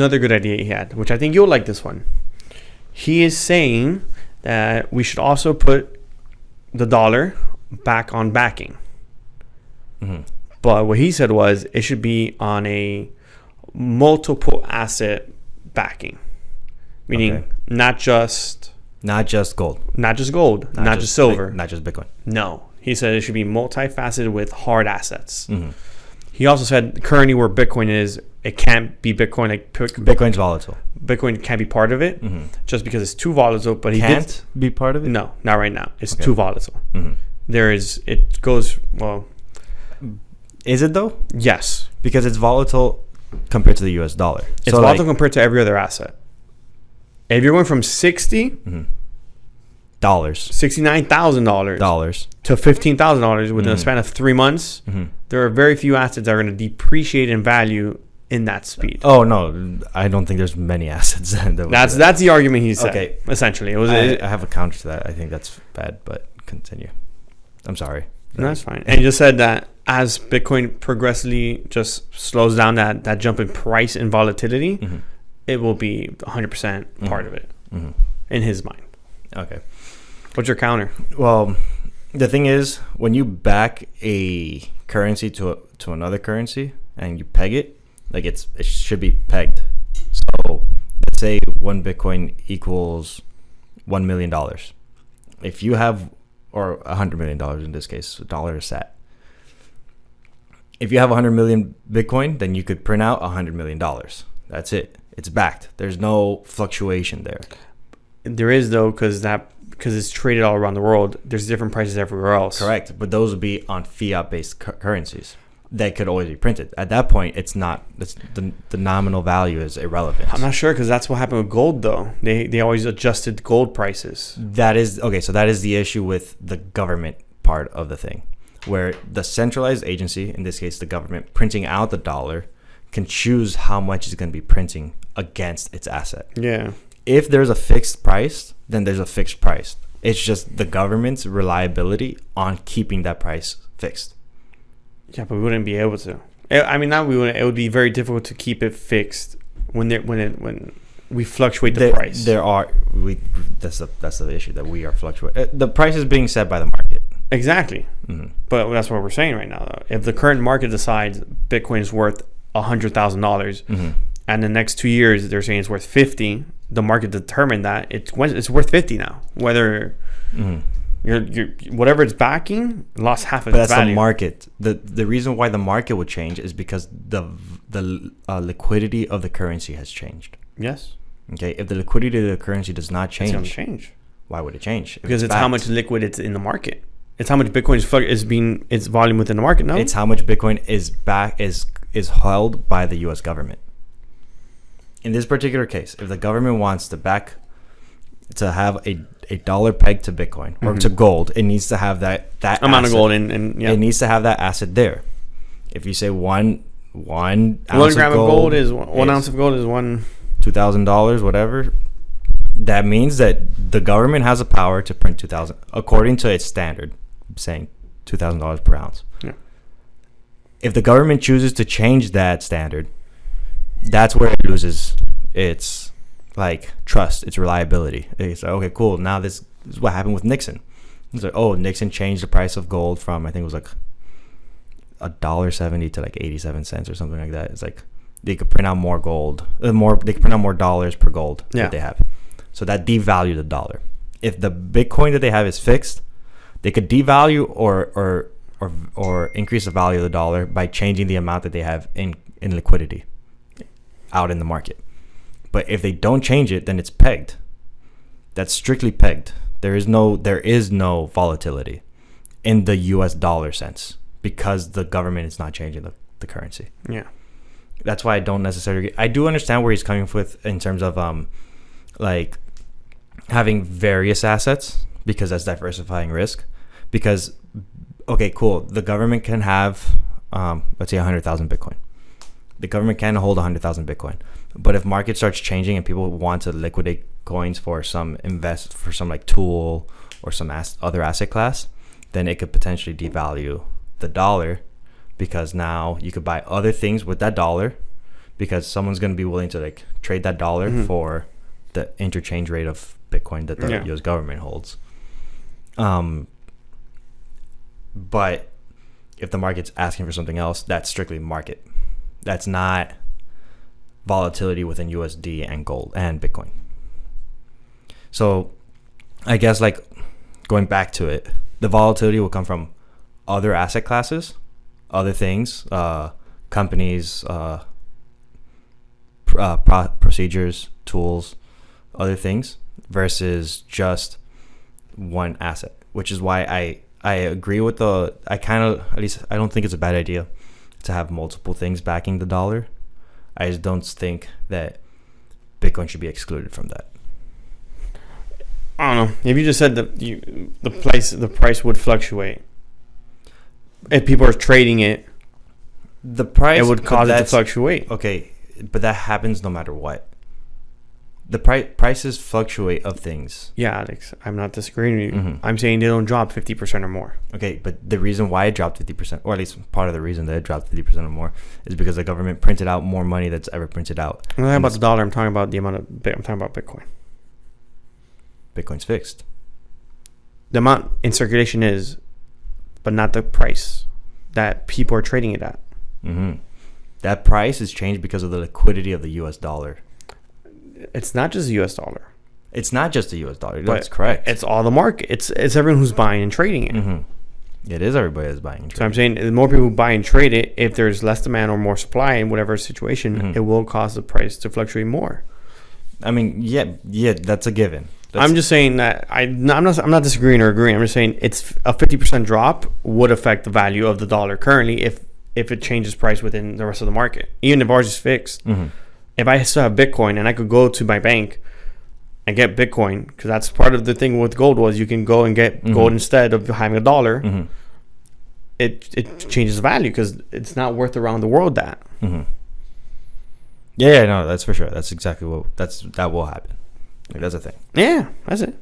another good idea he had, which I think you'll like this one. He is saying that we should also put the dollar back on backing. Mm-hmm. But what he said was it should be on a multiple asset backing, meaning not just gold, not just silver, not just Bitcoin. No, he said it should be multifaceted with hard assets. Mm-hmm. He also said currently where Bitcoin is, it can't be Bitcoin. Like Bitcoin's volatile. Bitcoin can't be part of it just because it's too volatile. But he can't be part of it. No, not right now. It's too volatile. Mm-hmm. It goes well. Is it though? Yes, because it's volatile compared to the U.S. dollar. It's volatile compared to every other asset. If you're going from $69,000 to $15,000 within a span of 3 months, there are very few assets that are going to depreciate in value in that speed. Oh no, I don't think there's many assets. That's the argument he said. Okay, essentially, I have a counter to that. I think that's bad, but continue. I'm sorry. No, that's fine. And he just said that as Bitcoin progressively just slows down that jump in price and volatility, it will be 100% part of it in his mind. Okay. What's your counter? Well, the thing is, when you back a currency to another currency and you peg it, like it should be pegged. So let's say one Bitcoin equals $1 million. If you have, or $100 million in this case, a dollar is sat. If you have 100 million Bitcoin, then you could print out $100 million. That's it. It's backed. There's no fluctuation there. There is though, because it's traded all around the world. There's different prices everywhere else. Correct, but those would be on fiat-based currencies that could always be printed. At that point, it's not. The nominal value is irrelevant. I'm not sure because that's what happened with gold though. They always adjusted gold prices. That is okay. So that is the issue with the government part of the thing, where the centralized agency, in this case the government, printing out the dollar, can choose how much it's going to be printing against its asset. Yeah. If there's a fixed price, then there's a fixed price. It's just the government's reliability on keeping that price fixed. Yeah, but we wouldn't be able to. I mean, not we wouldn't. It would be very difficult to keep it fixed when we fluctuate the price. That's the issue, that we are fluctuating. The price is being set by the market. Exactly. But that's what we're saying right now, though. If the current market decides Bitcoin is worth $100,000, and the next 2 years they're saying it's worth 50, the market determined that it's worth 50 now. Whether you're whatever it's backing lost half of its value. That's the market. The reason why the market would change is because the liquidity of the currency has changed. Yes. Okay. If the liquidity of the currency does not change, it's going to change. Why would it change? Because it's how much liquid it's in the market. It's how much Bitcoin is being its volume within the market. No, it's how much Bitcoin is held by the U.S. government. In this particular case, if the government wants to have a dollar pegged to Bitcoin or to gold, it needs to have that amount asset, of gold and it needs to have that asset there. If you say one gram of gold is one ounce of gold is $2,000, whatever. That means that the government has a power to print 2,000 according to its standard, saying $2,000 per ounce. Yeah. If the government chooses to change that standard, that's where it loses its trust, its reliability. It's like, okay, cool. Now this is what happened with Nixon. It's like, oh, Nixon changed the price of gold from, I think it was $1.70 to 87 cents or something like that. It's like they could print out more gold, they could print out more dollars per gold that they have. So that devalued the dollar. If the Bitcoin that they have is fixed, they could devalue or increase the value of the dollar by changing the amount that they have in liquidity out in the market. But if they don't change it, then it's pegged. That's strictly pegged. There is no volatility in the US dollar sense because the government is not changing the currency. Yeah. That's why I don't necessarily... I do understand where he's coming with in terms of having various assets, because that's diversifying risk. Because, okay, cool. The government can have, let's say 100,000 Bitcoin. The government can hold 100,000 Bitcoin. But if market starts changing and people want to liquidate coins for some tool or some other asset class, then it could potentially devalue the dollar, because now you could buy other things with that dollar because someone's going to be willing to like trade that dollar for the interchange rate of Bitcoin that the U.S. government holds. But if the market's asking for something else, that's strictly market. That's not volatility within USD and gold and Bitcoin. So I guess like going back to it, the volatility will come from other asset classes, other things, companies, procedures, tools, other things, versus just one asset, which is why I agree with at least I don't think it's a bad idea to have multiple things backing the dollar. I just don't think that Bitcoin should be excluded from that. I don't know. If you just said that the price would fluctuate, if people are trading it, the price, it would cause it to fluctuate. Okay, but that happens no matter what. The prices fluctuate of things. Yeah, Alex, I'm not disagreeing with you. I'm saying they don't drop 50% or more. Okay, but the reason why it dropped 50%, or at least part of the reason that it dropped 50% or more, is because the government printed out more money that's ever printed out. I'm not talking about the dollar. I'm talking about the amount of. I'm talking about Bitcoin. Bitcoin's fixed. The amount in circulation is, but not the price that people are trading it at. That price is changed because of the liquidity of the U.S. dollar. It's not just the U.S. dollar. It's not just the U.S. dollar. That's correct. It's all the market. It's everyone who's buying and trading it. It is everybody that's buying and trading. So I'm saying the more people who buy and trade it, if there's less demand or more supply in whatever situation, it will cause the price to fluctuate more. I mean, yeah, that's a given. I'm just saying that I'm not disagreeing or agreeing. I'm just saying it's a 50% drop would affect the value of the dollar currently if it changes price within the rest of the market. Even if ours is fixed. If I still have Bitcoin and I could go to my bank and get Bitcoin, because that's part of the thing with gold was you can go and get gold instead of having a dollar. It changes the value because it's not worth around the world that. Yeah, no, that's for sure. That's exactly that will happen. Like, that's a thing. Yeah, that's it.